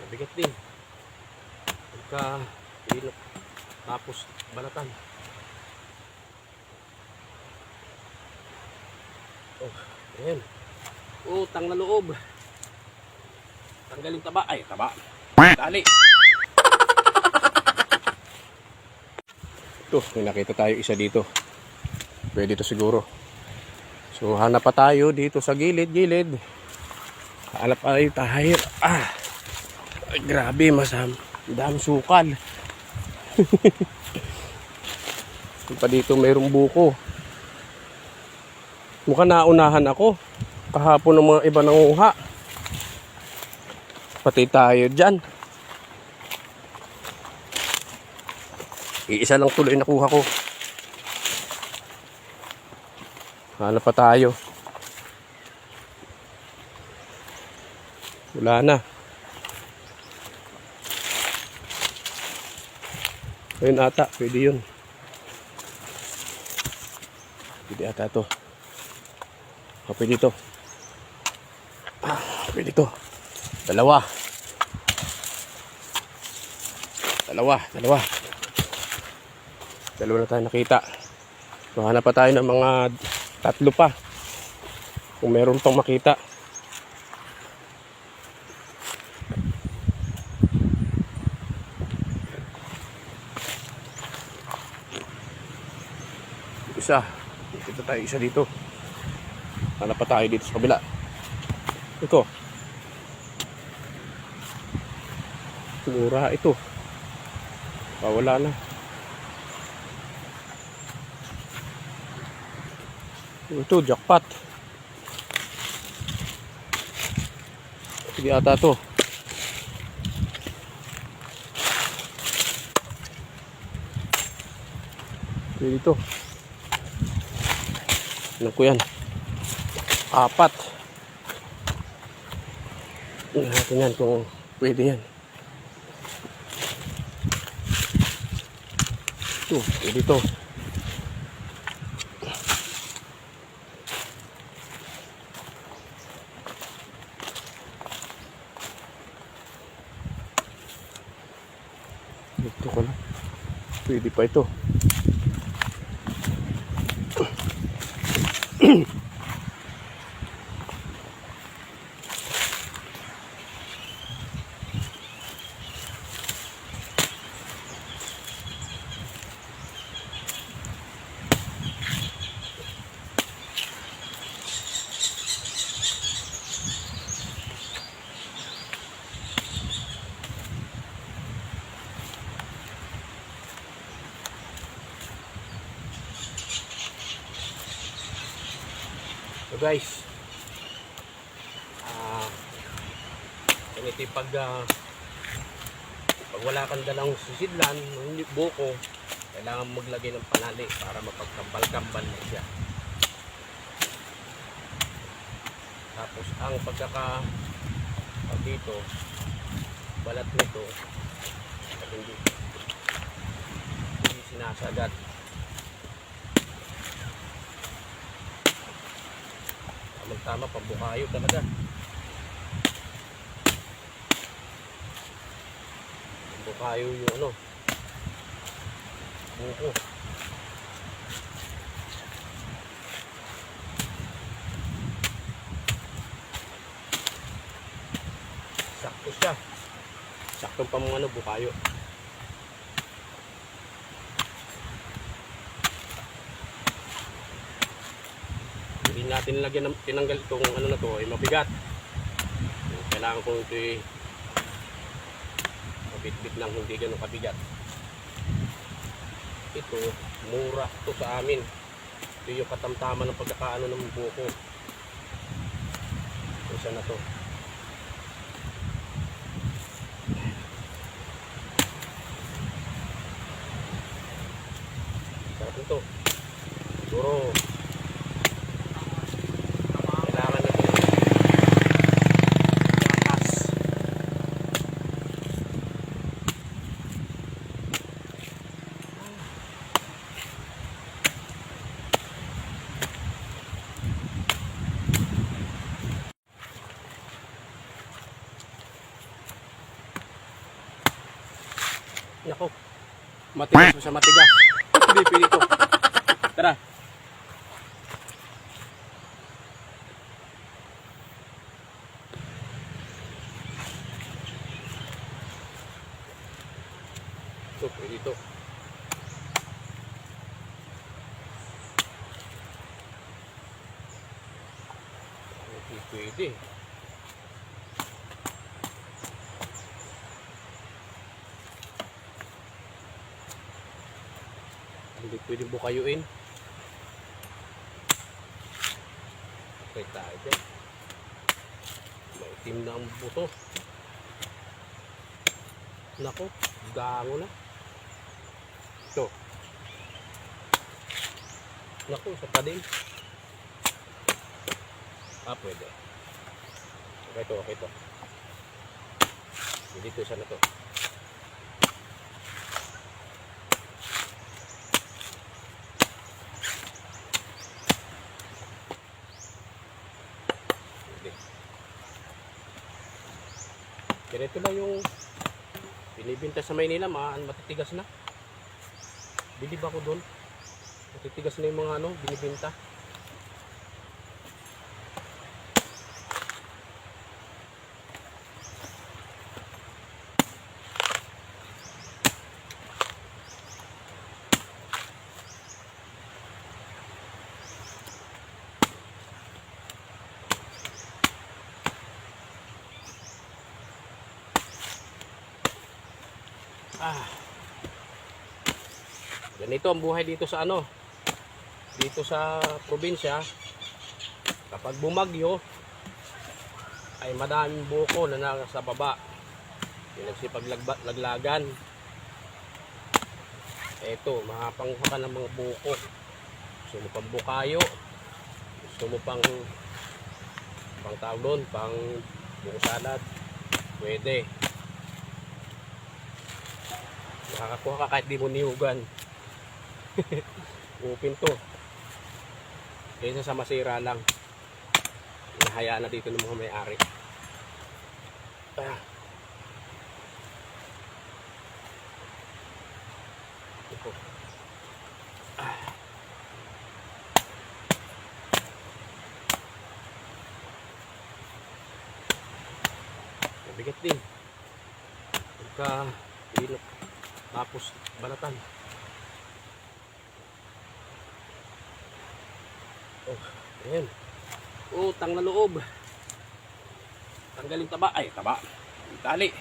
Mabigat din. Pagka ilok, tapos balatan. Oh, ayan. Utang na loob. Tanggalin taba. Ay, taba. Dali. Ito, may nakita tayo isa dito. Pwede ito siguro. So, hanap pa tayo dito sa gilid-gilid. Hanap tayo. Ay, grabe, masam. Dami sukal. Pa dito mayroong buko. Mukhang naunahan ako. Kahapon ng mga iba nanguha. Pati tayo dyan. Iisa lang tuloy nakuha ko. Hanap pa tayo. Wala na. Ayun ata, pwede yun. Pwede ata to. Pwede to. Pwede to. Dalawa. Dalawa na tayo nakita. So, hanap pa tayo ng mga 3 pa. Kung meron pang makita. Isa. Dito tayo, isa dito. Hanap pa tayo dito sa kabila. Ito. Mura ito. Wala na. Ito, jackpot. Hindi ata to. Pwede ito. Ano ko yan? 4. Tingnan natin yan kung pwede yan. Ito, pwede ito. Ito ko lang. Pwede pa ito. So guys, ganito pag wala kang dalang sisidlan, hindi buko, kailangan maglagay ng panali para mapagkambal-kambal na siya. Tapos ang dito, balat nito, hindi sinasagat. Tama, pambukayo talaga. Pambukayo yung ano, buko. Sakto siya. Saktong pamungano, bukayo. Hindi natin lagyan ng tinanggal itong ano na to ay mabigat. Kailangan ko ito ay mabit-bit lang, hindi ganun kabigat. Ito, mura to sa amin. Ito yung katamtaman ng pagkakaano ng buko. Isa na to. Sarap ito. Siguro Nako, matigas mo sa matigas. Hindi pwede ito. Tara. Ito, pwede ito. Hindi pwede. Hindi pwede bukayuin. Okay tayo dyan. Maitim na ang buto. Nako, gango na. Ito. Nako, isa pa din. Pwede. Okay ito. Dito isa na to. Ganito lang yung binibinta sa Maynila, matitigas na. Bilib ako doon. Matitigas na yung mga binibinta. Ganito ang buhay dito sa dito sa probinsya. Kapag bumagyo ay madaming buko na nasa baba. Yung nagsipaglaglagan. Eto, makapanguha ka ng mga buko. Gusto mo pang bukayo, gusto mo pang tawag doon, pang buko salad, pwede. Makakakuha ka kahit di mo nihugan. Upin to. Kaysa sa masira lang. Hinahayaan na dito ng mga may-ari. Ito. Mabigat din. Pagka ilok. Tapos balatan. Ayan. Utang na loob. Tanggalin taba. Ay, taba. Tali.